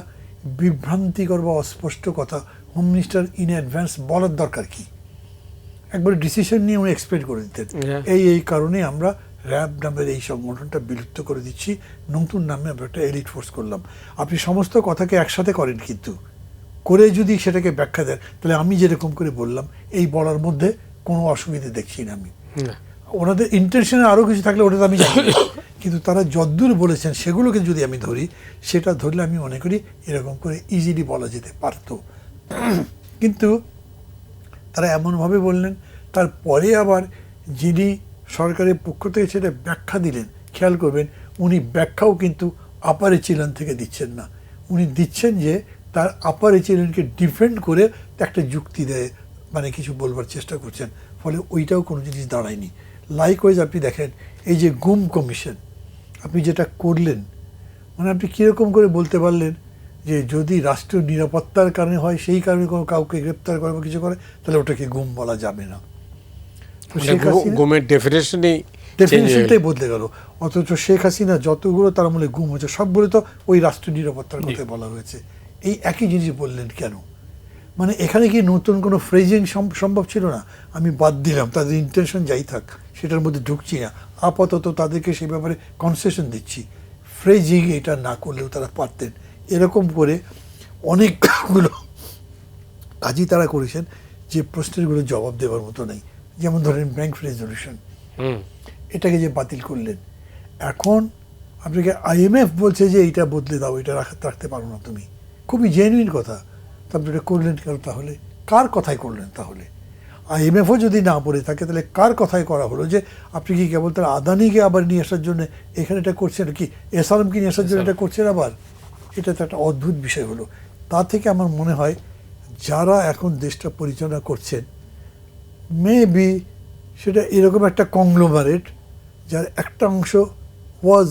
বিভ্রান্তিকর বা অস্পষ্ট কথা হোম মিনিস্টার ইন অ্যাডভান্স বলার দরকার কি? একবার ডিসিশন নিয়ে উনি এক্সপেক্ট করে দিতেন, এই কারণে আমরা র্যাব নামের এই সংগঠনটা বিলুপ্ত করে দিচ্ছি, নতুন নামে আমরা একটা এলিট ফোর্স করলাম। আপনি সমস্ত কথাকে একসাথে করেন, কিন্তু করে যদি সেটাকে ব্যাখ্যা দেন, তাহলে আমি যেরকম করে বললাম এই বলার মধ্যে কোনো অসুবিধা দেখছি না আমি। না, ওনাদের ইন্টেনশনে আরও কিছু থাকলে ওটা তো আমি জানি না। কিন্তু তারা যদ্দূর বলেছেন সেগুলোকে যদি আমি ধরি, সেটা ধরলে আমি মনে করি এরকম করে ইজিলি বলা যেতে পারতো। কিন্তু তারা এমনভাবে বললেন, তারপরে আবার যিনি সরকারের পক্ষ থেকে সেটা ব্যাখ্যা দিলেন, খেয়াল করবেন উনি ব্যাখ্যাও কিন্তু আপার এচিলন থেকে দিচ্ছেন না, উনি দিচ্ছেন যে তার আপার এচিলনকে ডিফেন্ড করে একটা যুক্তি দেয়, মানে কিছু বলবার চেষ্টা করছেন, ফলে ওইটাও কোনো জিনিস দাঁড়ায়নি। লাইকওয়াইজ আপনি দেখেন এই যে গুম কমিশন আপনি যেটা করলেন, মানে আপনি কীরকম করে বলতে পারলেন যে যদি রাষ্ট্রীয় নিরাপত্তার কারণে হয়, সেই কারণে কোনো কাউকে গ্রেপ্তার করে বা কিছু করে, তাহলে ওটাকে গুম বলা যাবে না। তো শেখ হাসিনা গুমের ডেফিনেশনই ডেফিনেশনটাই বদলে গেল। অথচ শেখ হাসিনা যতগুলো তার আমলে গুম হয়েছে সবগুলো তো ওই রাষ্ট্রীয় নিরাপত্তার কথাই বলা হয়েছে। এই একই জিনিস বললেন কেন? মানে এখানে কি নতুন কোনো ফ্রেজিং সম্ভব ছিল না? আমি বাদ দিলাম, তাদের ইন্টেনশন যাই থাক সেটার মধ্যে ঢুকছি না, আপাতত তাদেরকে সেই ব্যাপারে কনসেশন দিচ্ছি। ফ্রেজিং এটা না করলেও তারা পারতেন। এরকম করে অনেকগুলো কাজই তারা করেছেন যে প্রশ্নেরগুলো জবাব দেওয়ার মতো নেই। যেমন ধরেন ব্যাংক রেজলিউশন, এটাকে যে বাতিল করলেন, এখন আপনাকে IMF বলছে যে এইটা বদলে দাও, এটা রাখতে পারো না তুমি, খুবই জেনুইন কথা। তারপরে এটা করলেন কেন তাহলে? কার কথাই করলেন তাহলে? IMFও যদি না পড়ে থাকে তাহলে কার কথাই করা হলো? যে আপনি কি কেবল তার আদানিকে আবার নিয়ে আসার জন্য এখানে এটা করছেন, কি এসআরএমকে নিয়ে আসার জন্য এটা করছেন আবার? এটা তো একটা অদ্ভুত বিষয় হলো। তা থেকে আমার মনে হয় যারা এখন দেশটা পরিচালনা করছেন, মেবি সেটা এরকম একটা কংগ্লোমারেট যার একটা অংশ was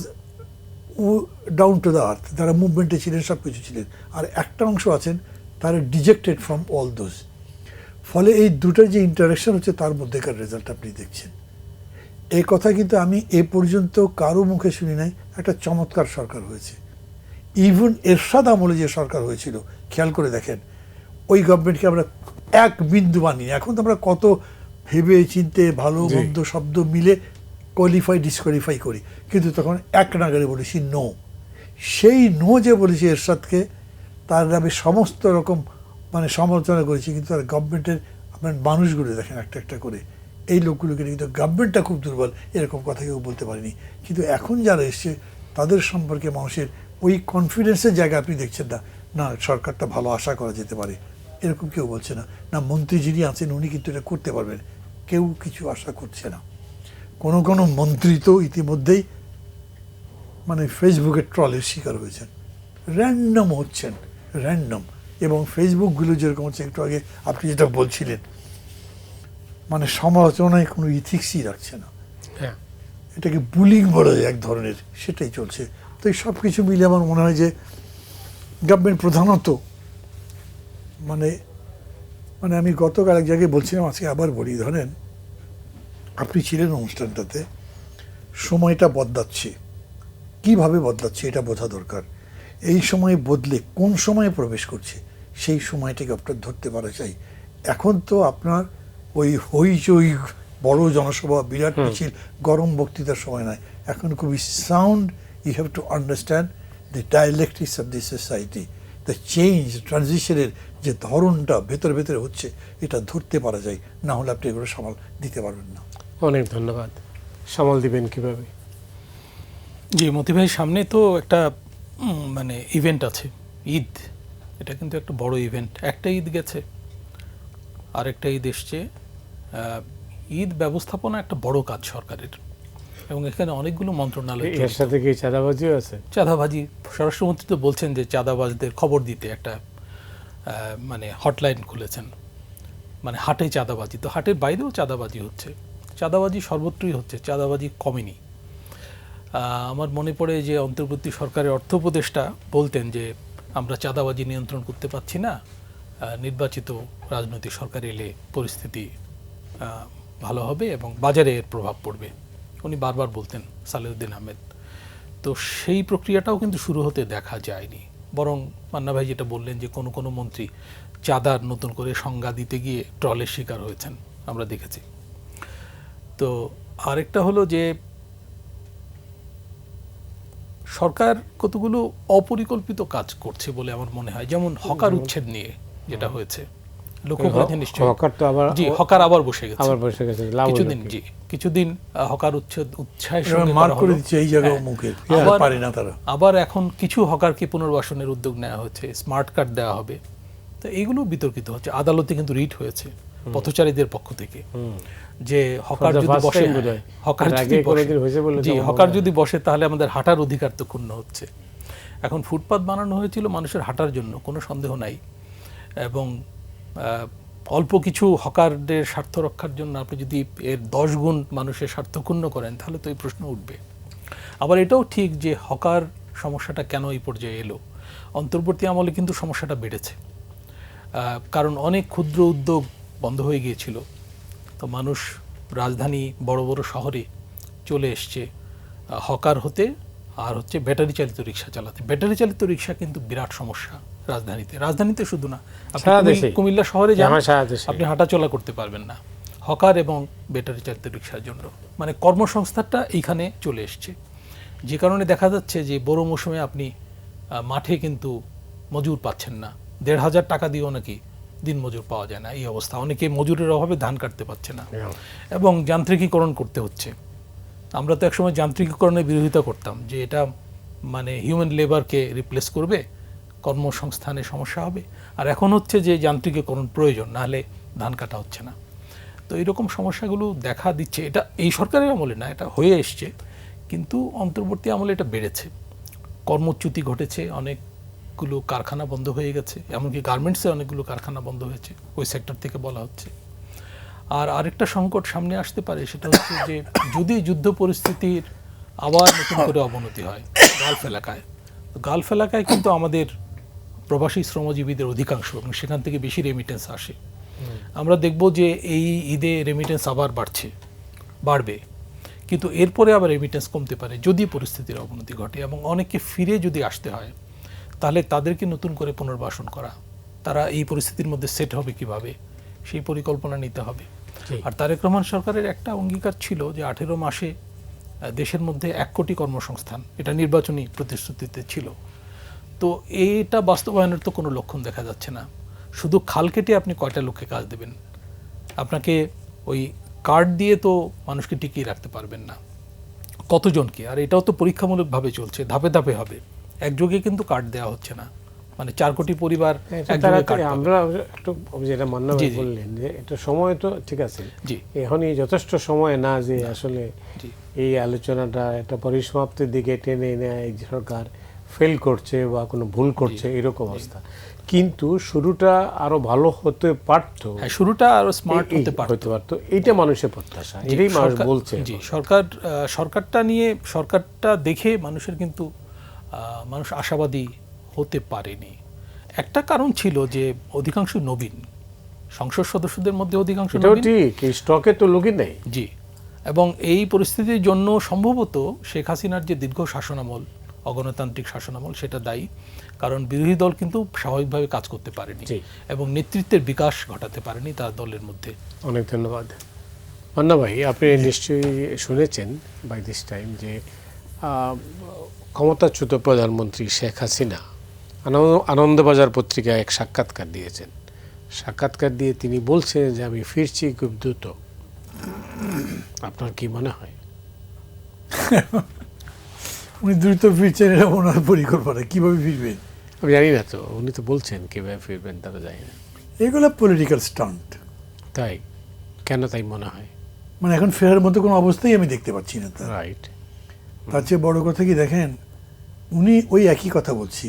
down to the earth, যারা মুভমেন্টে ছিলেন, সব কিছু ছিলেন, আর একটা অংশ আছেন তারা ডিজেক্টেড ফ্রম অল দোজ। ফলে এই দুটার যে ইন্টারাকশন হচ্ছে তার মধ্যেকার রেজাল্ট আপনি দেখছেন। এই কথা কিন্তু আমি এ পর্যন্ত কারো মুখে শুনি নাই। একটা চমৎকার সরকার হয়েছে। ইভেন এরশাদ আমলে যে সরকার হয়েছিল, খেয়াল করে দেখেন, ওই গভর্নমেন্টকে আমরা এক বিন্দু মানিনি। এখন তো আমরা কত ভেবে চিনতে ভালো মন্দ শব্দ মিলে কোয়ালিফাই ডিসকোয়ালিফাই করি, কিন্তু তখন এক নাগারে বলেছি নো। সেই নো যে বলেছি এরশাদকে, তার নামে সমস্ত রকম মানে সমালোচনা করেছি, কিন্তু তার গভর্নমেন্টের আপনার মানুষগুলো দেখেন একটা একটা করে, এই লোকগুলোকে কিন্তু গভর্নমেন্টটা খুব দুর্বল এরকম কথা কেউ বলতে পারেনি। কিন্তু এখন যারা এসছে তাদের সম্পর্কে মানুষের ওই কনফিডেন্সের জায়গা আপনি দেখছেন না, না সরকারটা ভালো আশা করা যেতে পারে, এরকম কেউ বলছে না। না মন্ত্রী যিনি আছেন উনি কিন্তু এটা করতে পারবেন, কেউ কিছু আশা করছে না। কোনো কোনো মন্ত্রী তো ইতিমধ্যেই মানে ফেসবুকের ট্রলের শিকার হয়েছেন, র্যান্ডম হচ্ছেন, র্যান্ডম। এবং ফেসবুকগুলো যেরকম হচ্ছে, একটু আগে আপনি যেটা বলছিলেন, মানে সমালোচনায় কোনো ইথিক্সই রাখছে না, এটাকে বুলিং বলা যায় এক ধরনের, সেটাই চলছে। তো এই সব কিছু মিলে আমার মনে হয় যে গভর্নমেন্ট প্রধানত মানে মানে আমি গতকাল এক জায়গায় বলছিলাম, আজকে আবার বলি, ধরেন আপনি ছিলেন অনুষ্ঠানটাতে, সময়টা বদলাচ্ছে, কিভাবে বদলাচ্ছে এটা বোঝা দরকার। এই সময়ে বদলে কোন সময়ে প্রবেশ করছে সেই সময়টাকে আপনার ধরতে পারা চাই। এখন তো আপনার ওই হইচই বড় জনসভা, বিরাট মিছিল, গরম বক্তৃতার সময় নয়। এখন খুবই sound, you have to understand the dialectics of the society, the change, ট্রানজিশনের যে ধরনটা ভেতরে ভেতরে হচ্ছে, এটা ধরতে পারা যায়, না হলে আপনি এগুলো সামাল দিতে পারবেন না। অনেক ধন্যবাদ। সামাল দিবেন কিভাবে? জি, মতি ভাই, সামনে তো একটা মানে ইভেন্ট আছে, ঈদ। এটা কিন্তু একটা বড় ইভেন্ট। একটা ঈদ গেছে, আরেকটা ঈদ এসছে। ঈদ ব্যবস্থাপনা একটা বড় কাজ সরকারের, এবং এখানে অনেকগুলো মন্ত্রণালয়। এর সাথে কি চাঁদাবাজিও আছে? চাঁদাবাজি, স্বরাষ্ট্রমন্ত্রী তো বলছেন যে চাঁদাবাজদের খবর দিতে একটা মানে হটলাইন খুলেছেন। মানে হাটে চাঁদাবাজি, তো হাটের বাইরেও চাঁদাবাজি হচ্ছে, চাঁদাবাজি সর্বত্রই হচ্ছে, চাঁদাবাজি কমেনি। আমার মনে পড়ে যে অন্তর্বর্তী সরকারের অর্থ উপদেষ্টা বলতেন যে আমরা চাঁদাবাজি নিয়ন্ত্রণ করতে পারছি না, নির্বাচিত রাজনৈতিক সরকার এলে পরিস্থিতি ভালো হবে এবং বাজারে এর প্রভাব পড়বে। উনি বারবার বলতেন, সালেউদ্দিন আহমেদ। তো সেই প্রক্রিয়াটাও কিন্তু শুরু হতে দেখা যায়নি, বরং মান্না ভাই যেটা বললেন যে কোনো কোনো মন্ত্রী চাঁদার নতুন করে সংজ্ঞা দিতে গিয়ে ট্রলের শিকার হয়েছেন, আমরা দেখেছি। তো আরেকটা হলো যে সরকার কতগুলো অপরিকল্পিত কাজ করছে বলে আমার মনে হয়, যেমন হকার উচ্ছেদ নিয়ে যেটা হয়েছে, লক্ষ্য করেছেন নিশ্চয়ই। হকার তো আবার জি, হকার আবার বসে গেছে, আবার বসে গেছে, লাভ হলো কিছুদিন। কি? জি, কিছুদিন হকার উৎসাহের এবার সঙ্গে মার্ক করা করে হলো। দিচ্ছে এই জায়গায় হ্যাঁ। মুখের আবার- পারে না তারা। আবার এখন কিছু হকারকে পুনর্বাসনের উদ্যোগ নেওয়া হচ্ছে, স্মার্ট কার্ড দেওয়া হবে। তো এইগুলো বিতর্কিত হচ্ছে, আদালতে কিন্তু রিট হয়েছে পথচারীদের পক্ষ থেকে, যে হকার For the যদি first বসে, time বোধহয়। হকার এর যদি আগে বসে, কোনোদিন হয়েছে বলে জি, তো আমার হকার মনে যদি বসে তাহলে আমাদের হাঁটার অধিকার তো ক্ষুণ্ণ হচ্ছে। এখন ফুটপাত বানানো হয়েছিল মানুষের হাঁটার জন্য, কোনো সন্দেহ নাই, এবং অল্প কিছু হকারদের স্বার্থ রক্ষার জন্য আপনি যদি এর 10 গুণ মানুষের স্বার্থ ক্ষুণ্ণ করেন তাহলে তো এই প্রশ্ন উঠবে। আবার এটাও ঠিক যে হকার সমস্যাটা কেন এই পর্যায়ে এলো, অন্তর্বর্তী আমলে কিন্তু সমস্যাটা বেড়েছে, কারণ অনেক ক্ষুদ্র উদ্যোগ বন্ধ হয়ে গিয়েছিল। তো মানুষ রাজধানী বড় বড় শহরে চলে এসছে হকার হতে, আর হচ্ছে ব্যাটারি চালিত রিক্সা চালাতে। ব্যাটারি চালিত রিক্সা কিন্তু বিরাট সমস্যা রাজধানীতে শুধু না, আপনি সারা দেশে। কুমিল্লা শহরে যান, আমার সারা দেশে। আপনি হাঁটাচলা করতে পারবেন না হকার এবং ব্যাটারি চালিত রিক্সার জন্য। মানে কর্মসংস্থানটা এইখানে চলে এসছে, যে কারণে দেখা যাচ্ছে যে বড় মৌসুমে আপনি মাঠে কিন্তু মজুর পাচ্ছেন না, ১৫০০ টাকা দিয়েও নাকি দিন মজুর পাওয়া যায় না, এই অবস্থা। অনেকে মজুরের অভাবে ধান কাটতে পারছে না, এবং যান্ত্রিকীকরণ করতে হচ্ছে। আমরা তো একসময় যান্ত্রিকীকরণের বিরোধিতা করতাম, যে এটা মানে হিউম্যান লেবারকে রিপ্লেস করবে, কর্মসংস্থানে সমস্যা হবে। আর এখন হচ্ছে যে যান্ত্রিকীকরণ প্রয়োজন, নাহলে ধান কাটা হচ্ছে না। তো এইরকম সমস্যাগুলো দেখা দিচ্ছে। এটা এই সরকারের আমলে না, এটা হয়ে এসছে, কিন্তু অন্তর্বর্তী আমলে এটা বেড়েছে। কর্মচ্যুতি ঘটেছে, অনেকগুলো কারখানা বন্ধ হয়ে গেছে, এমনকি গার্মেন্টসে অনেকগুলো কারখানা বন্ধ হয়েছে, ওই সেক্টর থেকে বলা হচ্ছে। আর আরেকটা সংকট সামনে আসতে পারে, সেটা হচ্ছে যে যদি যুদ্ধ পরিস্থিতির আবার নতুন করে অবনতি হয় গালফ এলাকায়, তো গালফ এলাকায় কিন্তু আমাদের প্রবাসী শ্রমজীবীদের অধিকাংশ, এবং সেখান থেকে বেশি রেমিটেন্স আসে। আমরা দেখব যে এই ঈদে রেমিটেন্স আবার বাড়বে, কিন্তু এরপরে আবার রেমিটেন্স কমতে পারে যদি পরিস্থিতির অবনতি ঘটে, এবং অনেককে ফিরে যদি আসতে হয় তাহলে তাদেরকে নতুন করে পুনর্বাসন করা, তারা এই পরিস্থিতির মধ্যে সেট হবে কিভাবে, সেই পরিকল্পনা নিতে হবে। আর তারেক রহমান সরকারের একটা অঙ্গীকার ছিল যে 18 মাসে দেশের মধ্যে 1 কোটি কর্মসংস্থান, এটা নির্বাচনী প্রতিশ্রুতিতে ছিল। তো এইটা বাস্তবায়নের তো কোনো লক্ষণ দেখা যাচ্ছে না। শুধু খাল কেটে আপনি কয়টা লোককে কাজ দেবেন? আপনাকে ওই কার্ড দিয়ে তো মানুষকে টিকিয়ে রাখতে পারবেন না, কতজনকে? আর এটাও তো পরীক্ষামূলকভাবে চলছে, ধাপে ধাপে হবে, একযোগে কিন্তু কার্ড দেওয়া হচ্ছে না। মানে 4 কোটি পরিবার একযোগে কার্ড পাবে। আমরা একটু যেটা মান্না ভাই বললেন যে এটা সময় তো ঠিক আছে, জি, এখনই যথেষ্ট সময় না যে আসলে জি, এই আলোচনাটা একটা পরিসমাপ্তির দিকে টেনে নেয়, এই সরকার ফেল করছে বা কোনো ভুল করছে এরকম অবস্থা। কিন্তু শুরুটা আরো ভালো হতে পারতো, হ্যাঁ, শুরুটা আরো স্মার্ট হতে পারতো। এইটা মানুষের প্রত্যাশা, এটাই মানুষ বলছে। জি, সরকারটা দেখে মানুষের কিন্তু মানুষ আশাবাদী হতে পারেনি। একটা কারণ ছিল যে অধিকাংশ নবীন, সংসদ সদস্যদের মধ্যে অধিকাংশ এটাও নবীন। ঠিক, এই স্টকে তো লোকই নেই। জি, এবং এই পরিস্থিতির জন্য সম্ভবত শেখ হাসিনার যে দীর্ঘ শাসনামল, অগণতান্ত্রিক শাসনামল, সেটা দায়ী। কারণ বিরোধী দল কিন্তু স্বাভাবিকভাবে কাজ করতে পারেনি এবং নেতৃত্বের বিকাশ ঘটাতে পারেনি তার দলের মধ্যে। অনেক ধন্যবাদ মান্না ভাই। আপনি নিশ্চয়ই শুনেছেন বাই দিস টাইম যে ক্ষমতাচ্যুত প্রধানমন্ত্রী শেখ হাসিনা আনন্দবাজার পত্রিকায় এক সাক্ষাৎকার দিয়েছেন। সাক্ষাৎকার দিয়ে তিনি বলছেন যে আমি ফিরছি খুব দ্রুত। আপনার কি মনে হয়? উনি দ্রুত ফিরছেন, এটা ওনার পরিকল্পনা। কীভাবে ফিরবেন আমি জানি না, তো উনি তো বলছেন কীভাবে ফিরবেন তারা জানি না। এগুলো পলিটিক্যাল স্টান্ট। তাই কেন তাই মনে হয়? মানে এখন ফেরার মতো কোনো অবস্থাই আমি দেখতে পাচ্ছি না তার। রাইট। তার চেয়ে বড় কথা কি দেখেন, উনি ওই একই কথা বলছি,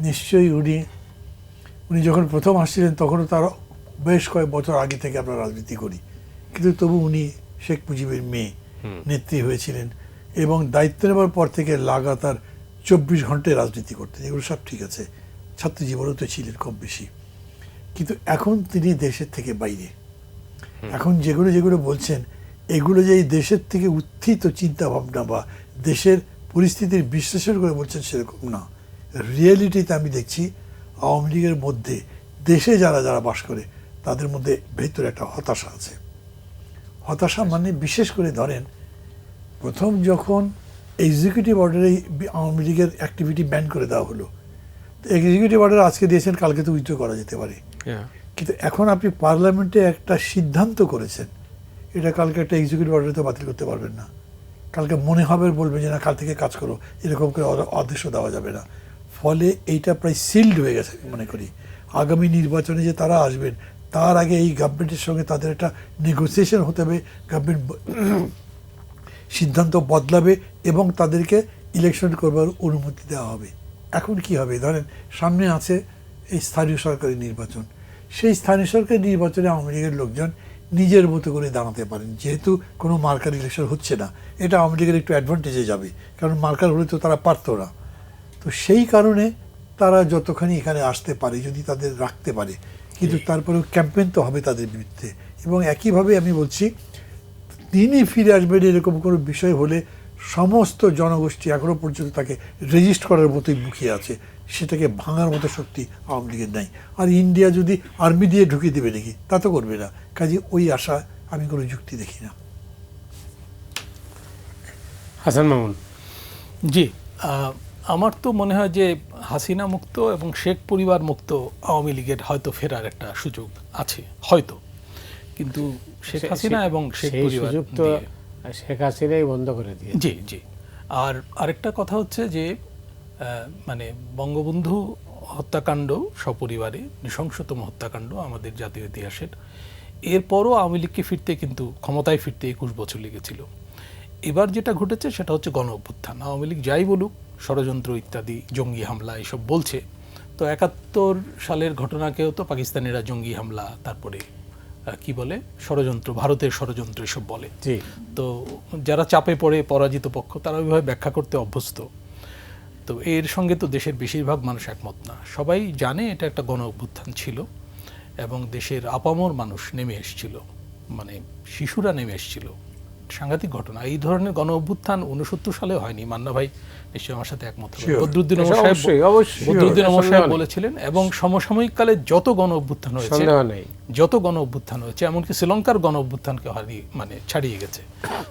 নিশ্চয়ই উনি যখন প্রথম আসছিলেন তখনও তার বেশ কয়েক বছর আগে থেকে আমরা রাজনীতি করি, কিন্তু তবু উনি শেখ মুজিবের মেয়ে নেত্রী হয়েছিলেন এবং দায়িত্ব নেবার পর থেকে লাগাতার 24 ঘন্টায় রাজনীতি করতেন। এগুলো সব ঠিক আছে, ছাত্র জীবনেও তো ছিলেন কম বেশি। কিন্তু এখন তিনি দেশের থেকে বাইরে। এখন যেগুলো বলছেন এগুলো যে এই দেশের থেকে উত্থিত চিন্তা ভাবনা বা দেশের পরিস্থিতির বিশ্লেষণ করে বলছেন সেরকম না। রিয়েলিটিতে আমি দেখছি আওয়ামী লীগের মধ্যে দেশে যারা বাস করে তাদের মধ্যে ভেতরে একটা হতাশা আছে। হতাশা মানে বিশেষ করে ধরেন প্রথম যখন এক্সিকিউটিভ অর্ডারে আওয়ামী লীগের অ্যাক্টিভিটি ব্যান করে দেওয়া হলো। তো এক্সিকিউটিভ অর্ডার আজকে দিয়েছেন, কালকে তো উইথড্র করা যেতে পারে। কিন্তু এখন আপনি পার্লামেন্টে একটা সিদ্ধান্ত করেছেন, এটা কালকে একটা এক্সিকিউটিভ অর্ডারে তো বাতিল করতে পারবেন না। কালকে মনে হবে বলবেন যে না, কাল থেকে কাজ করো, এরকম করে আদেশ দেওয়া যাবে না। ফলে এইটা প্রায় সিল্ড হয়ে গেছে আমি মনে করি। আগামী নির্বাচনে যে তারা আসবেন, তার আগে এই গভর্নমেন্টের সঙ্গে তাদের একটা নেগোসিয়েশন হতে হবে, গভর্নমেন্ট সিদ্ধান্ত বদলাবে এবং তাদেরকে ইলেকশন করবার অনুমতি দেওয়া হবে। এখন কি হবে, ধরেন সামনে আছে এই স্থানীয় সরকারি নির্বাচন, সেই স্থানীয় সরকারি নির্বাচনে আওয়ামী লীগের লোকজন নিজের মতো করে দাঁড়াতে পারেন, যেহেতু কোনো মার্কার ইলেকশন হচ্ছে না। এটা আওয়ামী লীগের একটু অ্যাডভান্টেজে যাবে, কারণ মার্কার হলে তো তারা পারতো না। তো সেই কারণে তারা যতখানি এখানে আসতে পারে, যদি তাদের রাখতে পারে, কিন্তু তারপরেও ক্যাম্পেইন তো হবে তাদের বিরুদ্ধে। এবং একইভাবে আমি বলছি, তিনি ফিরে আসবেন এরকম কোনো বিষয় হলে সমস্ত জনগোষ্ঠী এখনো পর্যন্ত তাকে রেজিস্ট করার মতোই মুখিয়ে আছে, সেটাকে ভাঙার মতো শক্তি আওয়ামী লীগের নাই। আর ইন্ডিয়া যদি আর্মি দিয়ে ঢুকিয়ে দেবে নাকি, তা তো করবে না। কাজে ওই আশা আমি কোনো যুক্তি দেখি না। হাসান মামুন। জি, আমার তো মনে হয় যে হাসিনা মুক্ত এবং শেখ পরিবার মুক্ত আওয়ামী লীগের হয়তো ফেরার একটা সুযোগ আছে, হয়তো। কিন্তু শেখ হাসিনা এবং শেখ পরিবার সুযোগ তো শেখ হাসিনাই বন্ধ করে দিয়ে। জি জি। আর আরেকটা কথা হচ্ছে যে মানে বঙ্গবন্ধু হত্যাকাণ্ড সপরিবারে নৃশংসতম হত্যাকাণ্ড আমাদের জাতীয় ইতিহাসের, এরপরও আওয়ামী লীগকে ফিরতে, কিন্তু ক্ষমতায় ফিরতে 21 বছর লেগেছিল। এবার যেটা ঘটেছে সেটা হচ্ছে গণ অভ্যুত্থান। আওয়ামী লীগ যাই বলুক, ষড়যন্ত্র ইত্যাদি, জঙ্গি হামলা এসব বলছে, তো 71 সালের ঘটনাকেও তো পাকিস্তানিরা জঙ্গি হামলা, তারপরে কি বলে ষড়যন্ত্র, ভারতের ষড়যন্ত্র এসব বলে। তো যারা চাপে পড়ে পরাজিত পক্ষ, তারা ওইভাবে ব্যাখ্যা করতে অভ্যস্ত। তো এর সঙ্গে তো দেশের বেশিরভাগ মানুষ একমত না। সবাই জানে এটা একটা গণ অভ্যুত্থান ছিল এবং দেশের আপামর মানুষ নেমে এসেছিল, মানে শিশুরা নেমে এসেছিল। সাংঘাতিক ঘটনা। এই ধরনের গণ অভ্যুত্থান 69 সালে হয়নি। মান্না ভাই নিশ্চয়ই আমার সাথে একমত হবেন। বদরুদ্দীন ওমর সাহেব বলেছিলেন। এবং সমসাময়িক কালে যত গণ অভ্যুত্থান হয়েছে, এমনকি শ্রীলঙ্কার গণ অভ্যুত্থানকে মানে ছাড়িয়ে গেছে।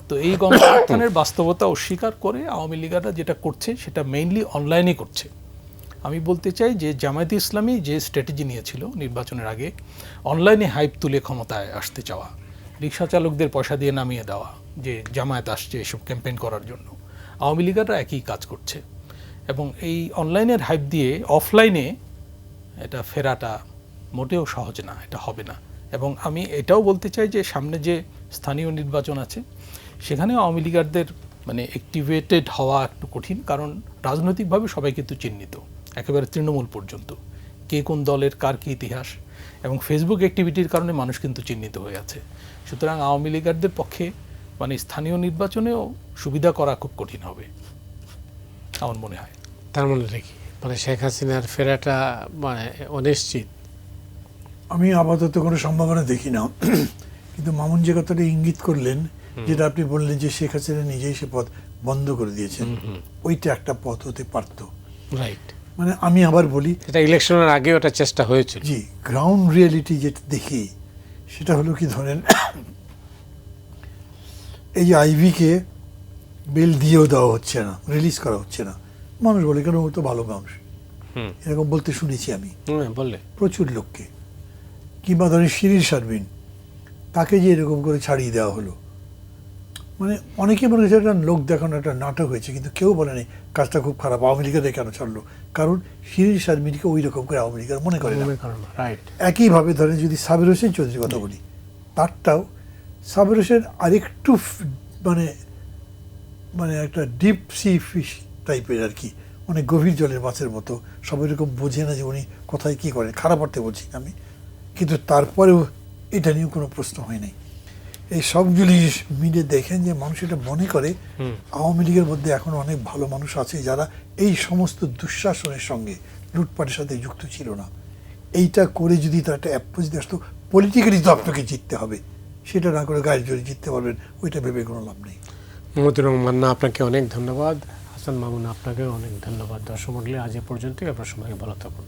তো এই গণ অভ্যুত্থানের বাস্তবতা অস্বীকার করে আওয়ামী লীগরা যেটা করছে সেটা মেইনলি অনলাইনে করছে। আমি বলতে চাই যে জামায়াতে ইসলামী যে স্ট্র্যাটেজি নিয়েছিল নির্বাচনের আগে, অনলাইনে হাইপ তুলে ক্ষমতায় আসতে চাওয়া, রিক্সা চালকদের পয়সা দিয়ে নামিয়ে দেওয়া যে জামায়াত আসছে এসব ক্যাম্পেইন করার জন্য, আওয়ামী লীগরা একই কাজ করছে। এবং এই অনলাইনের হাইপ দিয়ে অফলাইনে এটা ফেরাটা মোটেও সহজ না, এটা হবে না। এবং আমি এটাও বলতে চাই যে সামনে যে স্থানীয় নির্বাচন আছে, সেখানেও আওয়ামী লীগারদের মানে অ্যাক্টিভেটেড হওয়া একটু কঠিন, কারণ রাজনৈতিকভাবে সবাই কিন্তু চিহ্নিত একেবারে তৃণমূল পর্যন্ত, কে কোন দলের কার কী ইতিহাস, এবং ফেসবুক অ্যাক্টিভিটির কারণে মানুষ কিন্তু চিহ্নিত হয়ে আছে। সুতরাং আওয়ামী লীগারদের পক্ষে মানে স্থানীয় নির্বাচনেও সুবিধা করা খুব কঠিন হবে আমার মনে হয়। তার মানে দেখি মানে শেখ হাসিনার ফেরাটা মানে অনিশ্চিত। আমি আপাতত কোনো সম্ভাবনা দেখি না। কিন্তু মামুন যে কথাটা ইঙ্গিত করলেন, যেটা আপনি বললেন যে শেখ হাসিনা নিজেই সে পথ বন্ধ করে দিয়েছেন, ওইটা একটা পথ হতে পারত। রাইট। মানে আমি আবার বলি, এটা ইলেকশনের আগে ওটা চেষ্টা হয়েছিল। জি, গ্রাউন্ড রিয়েলিটি যেটা দেখি সেটা হলো কি, ধরেন এই যে আইভিকে বেল দিয়েও দেওয়া হচ্ছে না, রিলিজ করা হচ্ছে না, মানুষ বলে কেন, ও তো ভালো মানুষ, এরকম বলতে শুনেছি আমি বললে প্রচুর লোককে। কিংবা ধরেন শিরিন শারমিন, তাকে যে এরকম করে ছাড়িয়ে দেওয়া হলো, মানে অনেকে মনে হচ্ছে একটা লোক দেখানো একটা নাটক হয়েছে, কিন্তু কেউ বলে নেই কাজটা খুব খারাপ, আওয়ামী লীগের কেন ছাড়লো, কারণ শিরিন শারমিনকে ওই রকম করে আওয়ামী লীগের মনে করে না। একইভাবে ধরেন যদি সাবির হোসেন চৌধুরীর কথা বলি, তারটাও সাবির হোসেন আরেকটু মানে মানে একটা ডিপ সি ফিশ টাইপের আর কি, অনেক গভীর জলের মাছের মতো, সবাই এরকম বোঝে না যে উনি কোথায় কী করেন, খারাপ অর্থে বলছি আমি, কিন্তু তারপরেও এটা নিয়েও কোনো প্রশ্ন হয় নাই। এই সবগুলি মিলে দেখেন যে মানুষ এটা মনে করে আওয়ামী লীগের মধ্যে এখন অনেক ভালো মানুষ আছে যারা এই সমস্ত দুঃশাসনের সঙ্গে লুটপাটের সাথে যুক্ত ছিল না। এইটা করে যদি তার একটা অ্যাপ্রোচ আসতো, পলিটিক্যালি তো আপনাকে জিততে হবে, সেটা না করে গায়ের জোরে জিততে পারবেন, ওইটা ভেবে কোনো লাভ নেই। মতিউর রহমান মান্না, আপনাকে অনেক ধন্যবাদ। হাসান মামুন, আপনাকেও অনেক ধন্যবাদ। দর্শক মণ্ডলী, আজ এ পর্যন্তই। আপনার সবাই ভালো থাকুন।